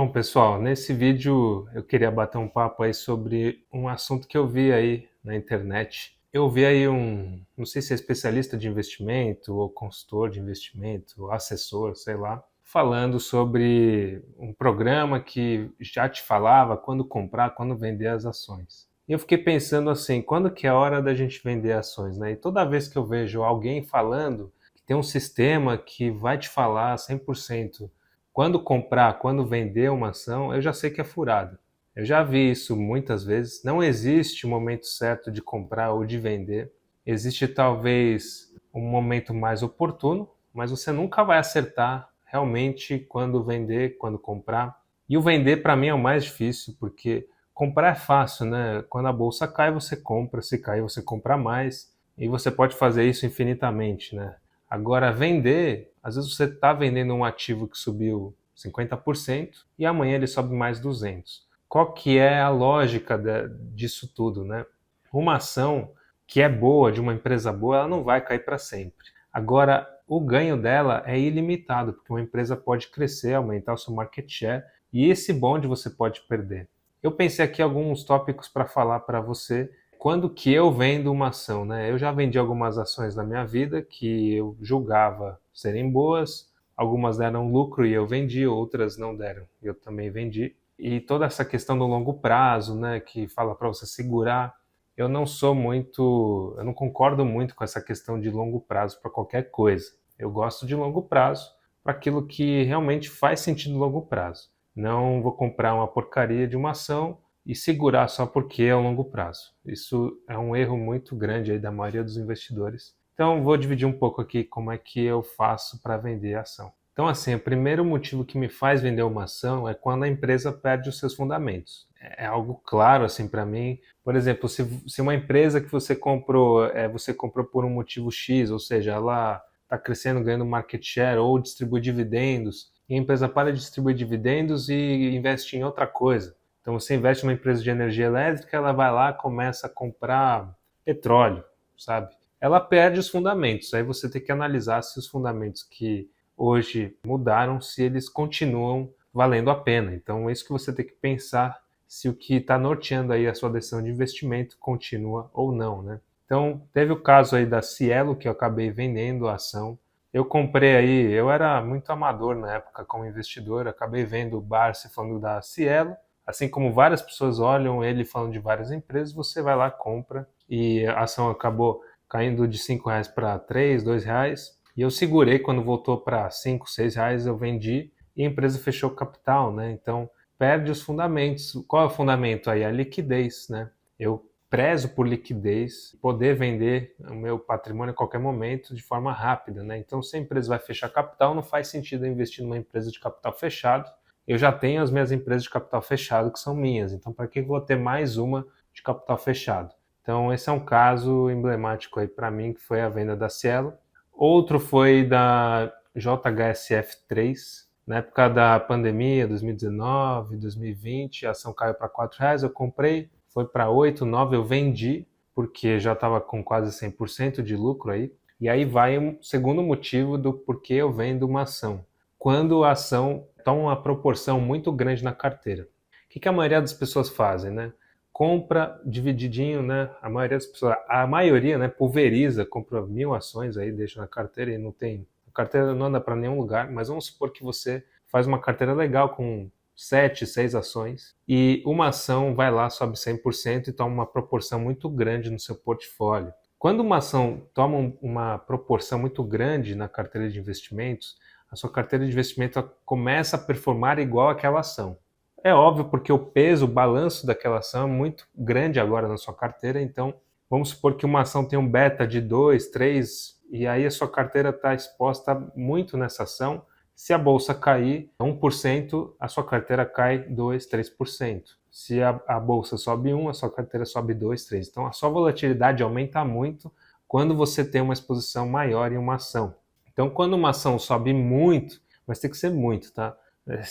Bom, pessoal, nesse vídeo eu queria bater um papo aí sobre um assunto que eu vi aí na internet. Eu vi aí não sei se é especialista de investimento ou consultor de investimento, assessor, sei lá, falando sobre um programa que já te falava quando comprar, quando vender as ações. E eu fiquei pensando assim, quando que é a hora da gente vender ações, né? E toda vez que eu vejo alguém falando que tem um sistema que vai te falar 100% quando comprar, quando vender uma ação, eu já sei que é furada. Eu já vi isso muitas vezes. Não existe o momento certo de comprar ou de vender. Existe talvez um momento mais oportuno, mas você nunca vai acertar realmente quando vender, quando comprar. E o vender para mim é o mais difícil, porque comprar é fácil, né? Quando a bolsa cai, você compra, se cair, você compra mais, e você pode fazer isso infinitamente, né? Agora, vender, às vezes você está vendendo um ativo que subiu 50% e amanhã ele sobe mais 200. Qual que é a lógica disso tudo, né? Uma ação que é boa, de uma empresa boa, ela não vai cair para sempre. Agora, o ganho dela é ilimitado, porque uma empresa pode crescer, aumentar o seu market share, e esse bonde você pode perder. Eu pensei aqui alguns tópicos para falar para você quando que eu vendo uma ação, né? Eu já vendi algumas ações na minha vida que eu julgava serem boas, algumas deram lucro e eu vendi, outras não deram, e eu também vendi. E toda essa questão do longo prazo, né, que fala para você segurar, eu não concordo muito com essa questão de longo prazo para qualquer coisa. Eu gosto de longo prazo para aquilo que realmente faz sentido no longo prazo. Não vou comprar uma porcaria de uma ação e segurar só porque é a longo prazo. Isso é um erro muito grande aí da maioria dos investidores. Então, vou dividir um pouco aqui como é que eu faço para vender a ação. Então, assim, o primeiro motivo que me faz vender uma ação é quando a empresa perde os seus fundamentos. É algo claro, assim, para mim. Por exemplo, se uma empresa que você comprou por um motivo X, ou seja, ela está crescendo, ganhando market share ou distribui dividendos, e a empresa para de distribuir dividendos e investe em outra coisa. Então você investe numa empresa de energia elétrica, ela vai lá, começa a comprar petróleo, sabe? Ela perde os fundamentos. Aí você tem que analisar se os fundamentos que hoje mudaram, se eles continuam valendo a pena. Então é isso que você tem que pensar, se o que está norteando aí a sua decisão de investimento continua ou não, né? Então teve o caso aí da Cielo, que eu acabei vendendo a ação. Eu comprei aí, eu era muito amador na época como investidor, acabei vendo o Barsi falando da Cielo, assim como várias pessoas olham ele falando de várias empresas, você vai lá, compra, e a ação acabou caindo de R$ 5 para 3, R$ 2, e eu segurei quando voltou para 5, R$ 6, eu vendi, e a empresa fechou capital, né? Então perde os fundamentos. Qual é o fundamento aí? A liquidez, né? Eu prezo por liquidez, poder vender o meu patrimônio a qualquer momento de forma rápida, né? Então, se a empresa vai fechar capital, não faz sentido eu investir numa empresa de capital fechado. Eu já tenho as minhas empresas de capital fechado que são minhas, então para que eu vou ter mais uma de capital fechado? Então, esse é um caso emblemático aí para mim, que foi a venda da Cielo. Outro foi da JHSF3, na época da pandemia, 2019, 2020, a ação caiu para R$ 4, eu comprei, foi para 8, 9, eu vendi, porque já estava com quase 100% de lucro aí. E aí vai um segundo motivo do porquê eu vendo uma ação. Quando a ação toma uma proporção muito grande na carteira. O que a maioria das pessoas fazem, né? Compra divididinho, né? A maioria, né, pulveriza, compra 1.000 ações aí, deixa na carteira e não tem. A carteira não anda para nenhum lugar, mas vamos supor que você faz uma carteira legal com 7, 6 ações e uma ação vai lá, sobe 100% e toma uma proporção muito grande no seu portfólio. Quando uma ação toma uma proporção muito grande na carteira de investimentos, a sua carteira de investimento começa a performar igual àquela ação. É óbvio porque o peso, o balanço daquela ação é muito grande agora na sua carteira, então vamos supor que uma ação tem um beta de 2, 3, e aí a sua carteira está exposta muito nessa ação. Se a bolsa cair 1%, a sua carteira cai 2, 3%. Se a bolsa sobe 1, a sua carteira sobe 2, 3. Então a sua volatilidade aumenta muito quando você tem uma exposição maior em uma ação. Então quando uma ação sobe muito, mas tem que ser muito, tá?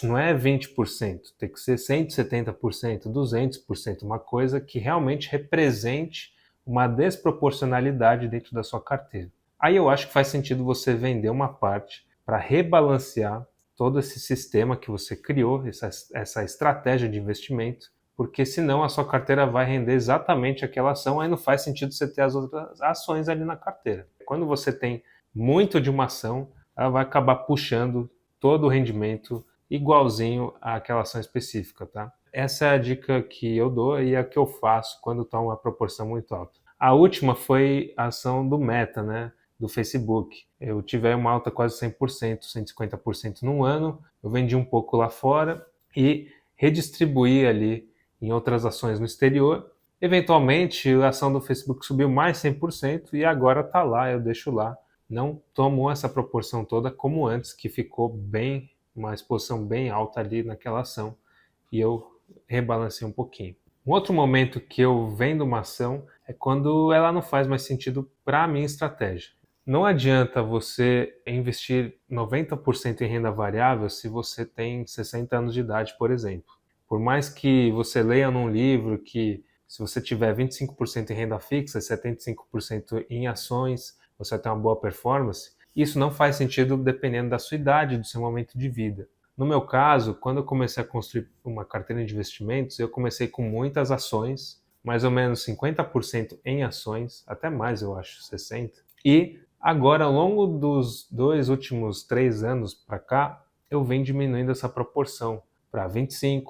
Não é 20%, tem que ser 170%, 200%, uma coisa que realmente represente uma desproporcionalidade dentro da sua carteira. Aí eu acho que faz sentido você vender uma parte para rebalancear todo esse sistema que você criou, essa estratégia de investimento, porque senão a sua carteira vai render exatamente aquela ação, aí não faz sentido você ter as outras ações ali na carteira. Quando você tem muito de uma ação, ela vai acabar puxando todo o rendimento igualzinho àquela ação específica, tá? Essa é a dica que eu dou e a que eu faço quando está uma proporção muito alta. A última foi a ação do Meta, né? Do Facebook. Eu tive uma alta quase 100%, 150% num ano, eu vendi um pouco lá fora e redistribuí ali em outras ações no exterior. Eventualmente, a ação do Facebook subiu mais 100% e agora está lá, eu deixo lá. Não tomou essa proporção toda como antes, que ficou bem, uma exposição bem alta ali naquela ação e eu rebalancei um pouquinho. Um outro momento que eu vendo uma ação é quando ela não faz mais sentido para a minha estratégia. Não adianta você investir 90% em renda variável se você tem 60 anos de idade, por exemplo. Por mais que você leia num livro que se você tiver 25% em renda fixa e 75% em ações, você vai ter uma boa performance, isso não faz sentido dependendo da sua idade, do seu momento de vida. No meu caso, quando eu comecei a construir uma carteira de investimentos, eu comecei com muitas ações, mais ou menos 50% em ações, até mais eu acho, 60%. E agora, ao longo dos 2 últimos 3 anos para cá, eu venho diminuindo essa proporção para 25%,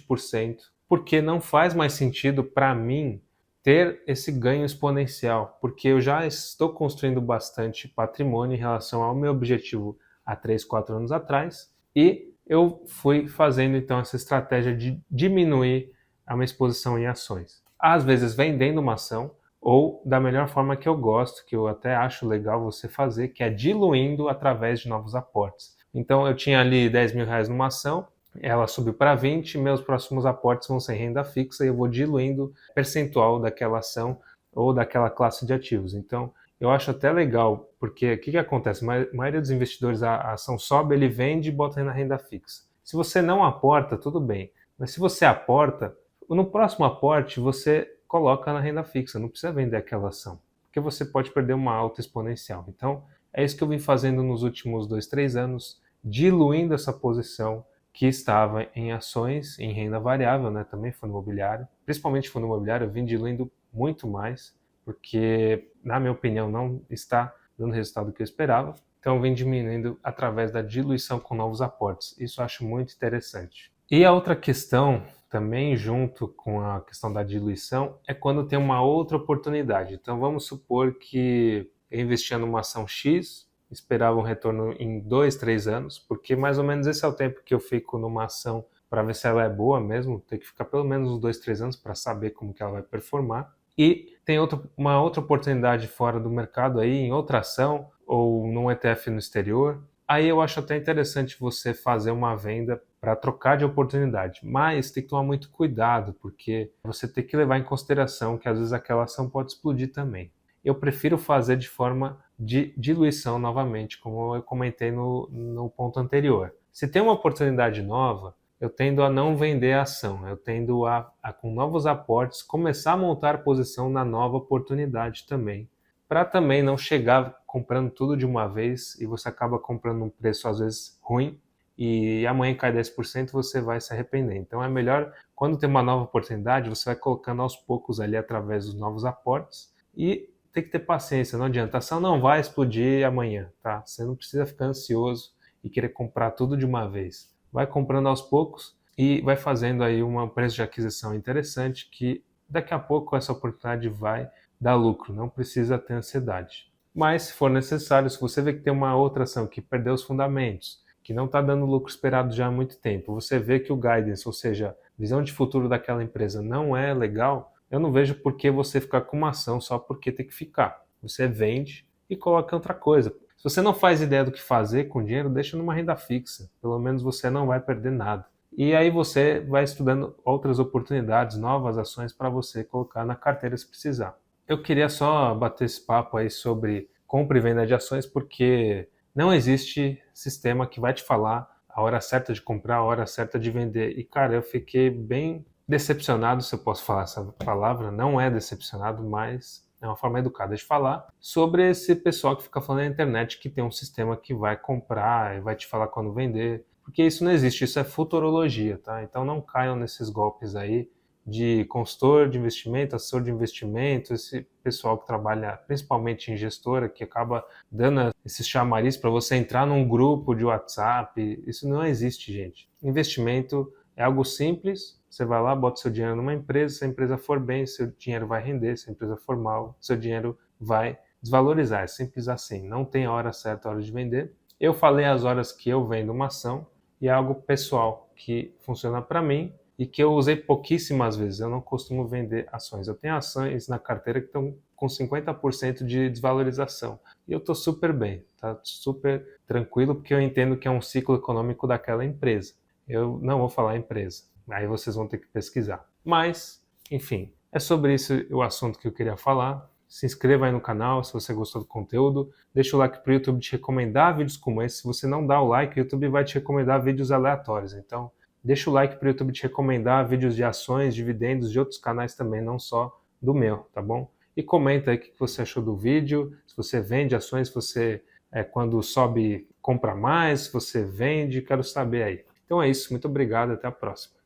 20%, porque não faz mais sentido para mim ter esse ganho exponencial, porque eu já estou construindo bastante patrimônio em relação ao meu objetivo há 3, 4 anos atrás, e eu fui fazendo então essa estratégia de diminuir a minha exposição em ações. Às vezes vendendo uma ação, ou da melhor forma que eu gosto, que eu até acho legal você fazer, que é diluindo através de novos aportes. Então eu tinha ali 10 mil reais numa ação, ela subiu para 20, meus próximos aportes vão ser renda fixa e eu vou diluindo percentual daquela ação ou daquela classe de ativos. Então eu acho até legal, porque o que acontece? A maioria dos investidores, a ação sobe, ele vende e bota na renda fixa. Se você não aporta, tudo bem. Mas se você aporta, no próximo aporte você coloca na renda fixa, não precisa vender aquela ação, porque você pode perder uma alta exponencial. Então, é isso que eu vim fazendo nos últimos 2, 3 anos, diluindo essa posição que estava em ações, em renda variável, né, também fundo imobiliário. Principalmente fundo imobiliário, eu vim diluindo muito mais, porque, na minha opinião, não está dando o resultado que eu esperava. Então, eu vim diminuindo através da diluição com novos aportes. Isso eu acho muito interessante. E a outra questão, também junto com a questão da diluição, é quando tem uma outra oportunidade. Então, vamos supor que eu investia numa ação X, esperava um retorno em 2, 3 anos, porque mais ou menos esse é o tempo que eu fico numa ação para ver se ela é boa mesmo, tem que ficar pelo menos uns 2, 3 anos para saber como que ela vai performar. E tem uma outra oportunidade fora do mercado aí, em outra ação, ou num ETF no exterior. Aí eu acho até interessante você fazer uma venda para trocar de oportunidade, mas tem que tomar muito cuidado, porque você tem que levar em consideração que às vezes aquela ação pode explodir também. Eu prefiro fazer de forma de diluição novamente, como eu comentei no ponto anterior. Se tem uma oportunidade nova, eu tendo a não vender a ação, eu tendo a com novos aportes, começar a montar posição na nova oportunidade também, para também não chegar comprando tudo de uma vez e você acaba comprando um preço às vezes ruim e amanhã cai 10%, você vai se arrepender. Então é melhor, quando tem uma nova oportunidade, você vai colocando aos poucos ali através dos novos aportes e tem que ter paciência, não adianta. A ação não vai explodir amanhã, tá? Você não precisa ficar ansioso e querer comprar tudo de uma vez. Vai comprando aos poucos e vai fazendo aí um preço de aquisição interessante que daqui a pouco essa oportunidade vai dar lucro, não precisa ter ansiedade. Mas se for necessário, se você vê que tem uma outra ação que perdeu os fundamentos, que não está dando lucro esperado já há muito tempo, você vê que o guidance, ou seja, a visão de futuro daquela empresa não é legal, eu não vejo por que você ficar com uma ação só porque tem que ficar. Você vende e coloca outra coisa. Se você não faz ideia do que fazer com o dinheiro, deixa numa renda fixa. Pelo menos você não vai perder nada. E aí você vai estudando outras oportunidades, novas ações para você colocar na carteira se precisar. Eu queria só bater esse papo aí sobre compra e venda de ações, porque não existe sistema que vai te falar a hora certa de comprar, a hora certa de vender. E, cara, eu fiquei bem decepcionado, se eu posso falar essa palavra, não é decepcionado, mas é uma forma educada de falar, sobre esse pessoal que fica falando na internet que tem um sistema que vai comprar e vai te falar quando vender. porque isso não existe, isso é futurologia, tá? Então não caiam nesses golpes aí de consultor de investimento, assessor de investimento, esse pessoal que trabalha principalmente em gestora, que acaba dando esses chamariz para você entrar num grupo de WhatsApp. Isso não existe, gente. Investimento é algo simples, você vai lá, bota seu dinheiro numa empresa, se a empresa for bem, seu dinheiro vai render, se a empresa for mal, seu dinheiro vai desvalorizar. É simples assim, não tem a hora certa, a hora de vender. Eu falei as horas que eu vendo uma ação e é algo pessoal que funciona para mim e que eu usei pouquíssimas vezes. Eu não costumo vender ações. Eu tenho ações na carteira que estão com 50% de desvalorização. E eu estou super bem, tá super tranquilo, porque eu entendo que é um ciclo econômico daquela empresa. Eu não vou falar empresa, aí vocês vão ter que pesquisar. Mas, enfim, é sobre isso o assunto que eu queria falar. Se inscreva aí no canal se você gostou do conteúdo. Deixa o like para o YouTube te recomendar vídeos como esse. Se você não dá o like, o YouTube vai te recomendar vídeos aleatórios. Então, deixa o like para o YouTube te recomendar vídeos de ações, dividendos de outros canais também, não só do meu, tá bom? E comenta aí o que você achou do vídeo, se você vende ações, se você, quando sobe, compra mais, se você vende, quero saber aí. Então é isso, muito obrigado, até a próxima.